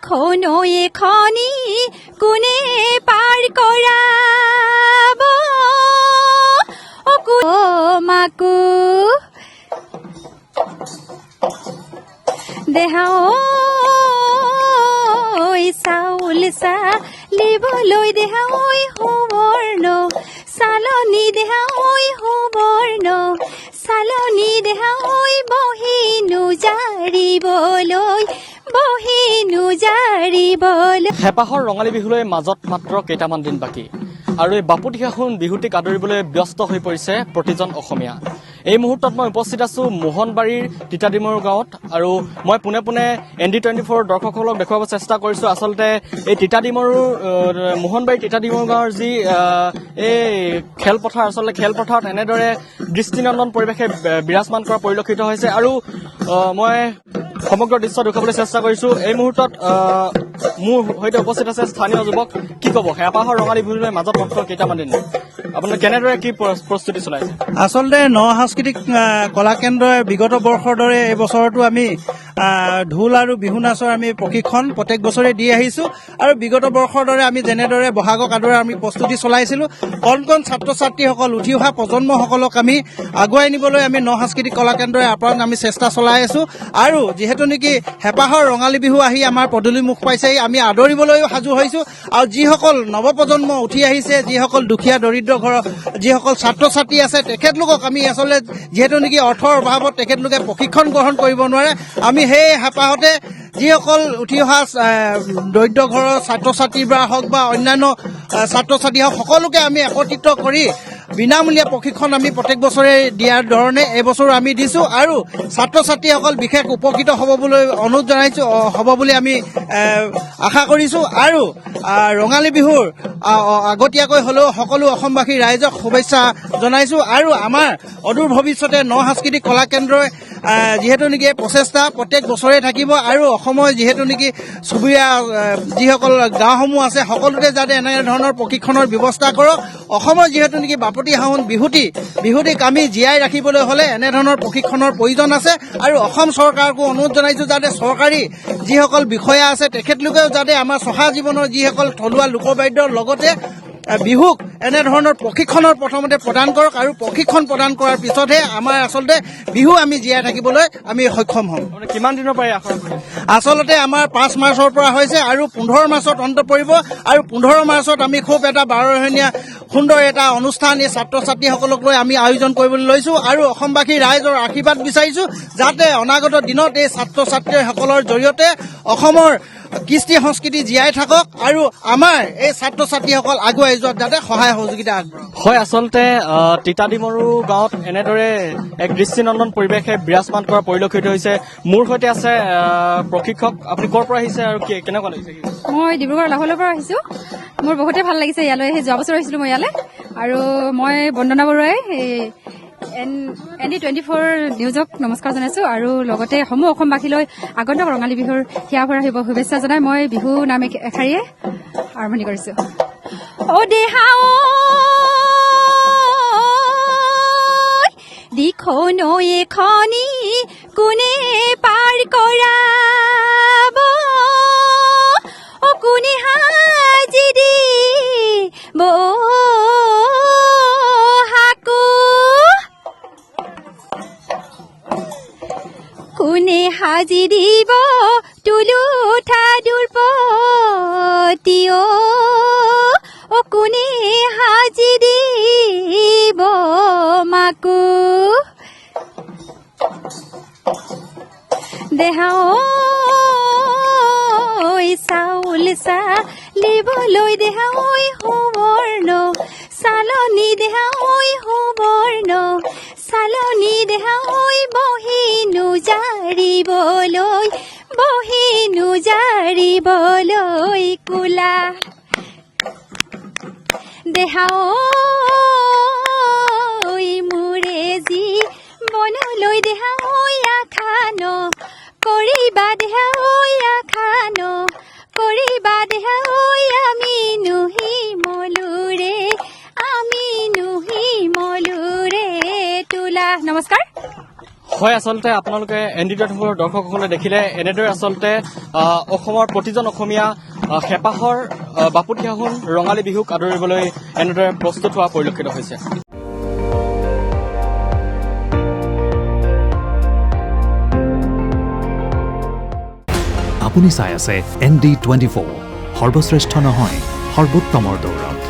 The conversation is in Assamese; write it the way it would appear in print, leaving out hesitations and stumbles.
দিখনো এখনি কোনে পাৰ কৰাব ও মাকু দেহাও চাউল চালিবলৈ দেহাই সুবৰ্ণ চালনি দেহাই সুবৰ্ণ চালনি দেহাই বহিনো জাৰিবলৈ হেঁপাহৰ ৰঙালী বিহুলৈ মাজত মাত্ৰ কেইটামান দিন বাকী আৰু এই বাপুতিসাহোন বিহুটিক আদৰিবলৈ ব্যস্ত হৈ পৰিছে প্ৰতিজন অসমীয়া। এই মুহূৰ্তত মই উপস্থিত আছো মোহনবাৰীৰ তিতাডিমৰু গাঁৱত আৰু মই পোনে পোনে ND24 দৰ্শকসকলক দেখুৱাব চেষ্টা কৰিছো আচলতে এই তিতাডিমৰুৰ মোহনবাৰীৰ তিতাডিমৰু গাঁৱৰ যি এই খেলপথাৰ আচলতে খেলপথাৰত এনেদৰে দৃষ্টিনন্দন পৰিৱেশে বিৰাজমান কৰা পৰিলক্ষিত হৈছে আৰু মই সমগ্ৰ দৃশ্য দেখুৱাবলৈ চেষ্টা কৰিছো। এই মুহূৰ্তত মোৰ সৈতে উপস্থিত আছে স্থানীয় যুৱক। কি ক'ব হেঁপাহৰ ৰঙালী বিহুলৈ মাজত মাত্ৰ কেইটামান দিন আপোনালোকে কেনেদৰে কি প্ৰস্তুতি চলাইছে? আচলতে সাংস্কৃতিক কলা কেন্দ্ৰই বিগত বৰ্ষৰ দৰে এই বছৰতো আমি ঢোল আৰু বিহু নাচৰ আমি প্ৰশিক্ষণ প্ৰত্যেক বছৰে দি আহিছো আৰু বিগত বৰ্ষৰ দৰে আমি যেনেদৰে বহাগক আদৰে আমি প্ৰস্তুতি চলাইছিলো কণ কণ ছাত্ৰ ছাত্ৰীসকল উঠি অহা প্ৰজন্মসকলক আমি আগুৱাই নিবলৈ আমি সাংস্কৃতিক কলা কেন্দ্ৰই আপ্ৰাণ আমি চেষ্টা চলাই আছো আৰু যিহেতু নেকি হেঁপাহৰ ৰঙালী বিহু আহি আমাৰ পদূলি মুখ পাইছে আমি আদৰিবলৈও সাজু হৈছো আৰু যিসকল নৱপ্ৰজন্ম উঠি আহিছে যিসকল দুখীয়া দৰিদ্ৰ ঘৰৰ যিসকল ছাত্ৰ ছাত্ৰী আছে তেখেতলোকক আমি আচলতে যিহেতু নেকি অৰ্থৰ অভাৱত তেখেতলোকে প্ৰশিক্ষণ গ্ৰহণ কৰিব নোৱাৰে আমি সেই হেঁপাহতে যিসকল উঠি অহা দৰিদ্ৰ ঘৰৰ ছাত্ৰ ছাত্ৰী বা হওক বা অন্যান্য ছাত্ৰ ছাত্ৰী হওক সকলোকে আমি একত্ৰিত কৰি বিনামূলীয়া প্ৰশিক্ষণ আমি প্ৰত্যেক বছৰে দিয়াৰ ধৰণে এইবছৰো আমি দিছো আৰু ছাত্ৰ ছাত্ৰীসকল বিশেষ উপকৃত হ'ব বুলি অনুৰোধ জনাইছো হ'ব বুলি আমি আশা কৰিছো আৰু ৰঙালী বিহুৰ আগতীয়াকৈ হ'লেও সকলো অসমবাসী ৰাইজক শুভেচ্ছা জনাইছো আৰু আমাৰ অদূৰ ভৱিষ্যতে সাংস্কৃতিক কলা কেন্দ্ৰই যিহেতু নেকি প্ৰচেষ্টা প্ৰত্যেক বছৰে থাকিব আৰু অসমৰ যিহেতু নেকি চুবুৰীয়া যিসকল গাঁওসমূহ আছে সকলোতে যাতে এনেধৰণৰ প্ৰশিক্ষণৰ ব্যৱস্থা কৰক। অসমৰ যিহেতু নেকি বাপুতিসাহোন বিহুটিক আমি জীয়াই ৰাখিবলৈ হ'লে এনেধৰণৰ প্ৰশিক্ষণৰ প্ৰয়োজন আছে আৰু অসম চৰকাৰকো অনুৰোধ জনাইছো যাতে চৰকাৰী যিসকল বিষয়া আছে তেখেতলোকেও যাতে আমাৰ চহা জীৱনৰ যিসকল থলুৱা লোকবাদ্যৰ লগতে বিহুক এনেধৰণৰ প্ৰশিক্ষণৰ প্ৰথমতে প্ৰদান কৰক আৰু প্ৰশিক্ষণ প্ৰদান কৰাৰ পিছতহে আমাৰ আচলতে বিহু আমি জীয়াই থাকিবলৈ আমি সক্ষম হ'ম। কিমান দিনৰ পৰা আচলতে আমাৰ 5 মাৰ্চৰ পৰা হৈছে আৰু 15 মাৰ্চত অন্ত পৰিব আৰু 15 মাৰ্চত আমি খুব এটা 12দিনীয়া সুন্দৰ এটা অনুষ্ঠান এই ছাত্ৰ ছাত্ৰীসকলক লৈ আমি আয়োজন কৰিবলৈ লৈছো আৰু অসমবাসী ৰাইজৰ আশীৰ্বাদ বিচাৰিছো যাতে অনাগত দিনত এই ছাত্ৰ ছাত্ৰীসকলৰ জৰিয়তে অসমৰ কৃষ্টি সংস্কৃতি জীয়াই থাকক আৰু আমাৰ এই ছাত্ৰ ছাত্ৰীসকল আগুৱাই যোৱাত যাতে সহায় সহযোগিতা আগবঢ়াওক। হয় আচলতে তিতাডিমৰু গাঁৱত এনেদৰে এক দৃষ্টিনন্দন পৰিৱেশে বিৰাজমান কৰা পৰিলক্ষিত হৈছে। মোৰ সৈতে আছে প্ৰশিক্ষক। আপুনি ক'ৰ পৰা আহিছে আৰু কেনেকুৱা লাগিছে? মই ডিব্ৰুগড় লাহোৰৰ পৰা আহিছো। মোৰ বহুতে ভাল লাগিছে ইয়ালৈ আহি। যোৱা বছৰ আহিছিলো মই ইয়ালৈ আৰু মই বন্দনা বৰুৱাই ND24 নিউজক নমস্কাৰ জনাইছো আৰু লগতে সমূহ অসমবাসীলৈ আগন্তুক ৰঙালী বিহুৰ হিয়া ভৰা শুভেচ্ছা জনাই মই বিহু নাম এশাৰীয়ে আৰম্ভণি কৰিছো। অ দেহাও দিখনো এখনি কোনে পাৰ কৰাব কোনে সাজি দিব কোনে সাজি দিব তুলুঠা দুৰ্পতি কোনে সাজি দিব মাকু দেহাও চাউল চালিবলৈ দেহাই সুবৰ্ণ চালনি দেহাই সুবৰ্ণ চালনি দেহাই বহিনো জাৰিবলৈ কোলা দেহাও মোৰে জীৱনলৈ দেহাই আখান কৰিবা দেহাই আখান কৰিবা দেহাই আমি নুহিমলুৰে তোলা। নমস্কাৰ। হয় আচলতে আপোনালোকে ND24 দৰ্শকসকলে দেখিলে এনেদৰে আচলতে অসমৰ প্ৰতিজন অসমীয়া হেঁপাহৰ বাপুতিসাহোন ৰঙালী বিহুক আদৰিবলৈ এনেদৰে প্ৰস্তুত হোৱা পৰিলক্ষিত হৈছে। আপুনি চাই আছে ND24 সৰ্বশ্ৰেষ্ঠ নহয় সৰ্বোত্তমৰ দৌৰত।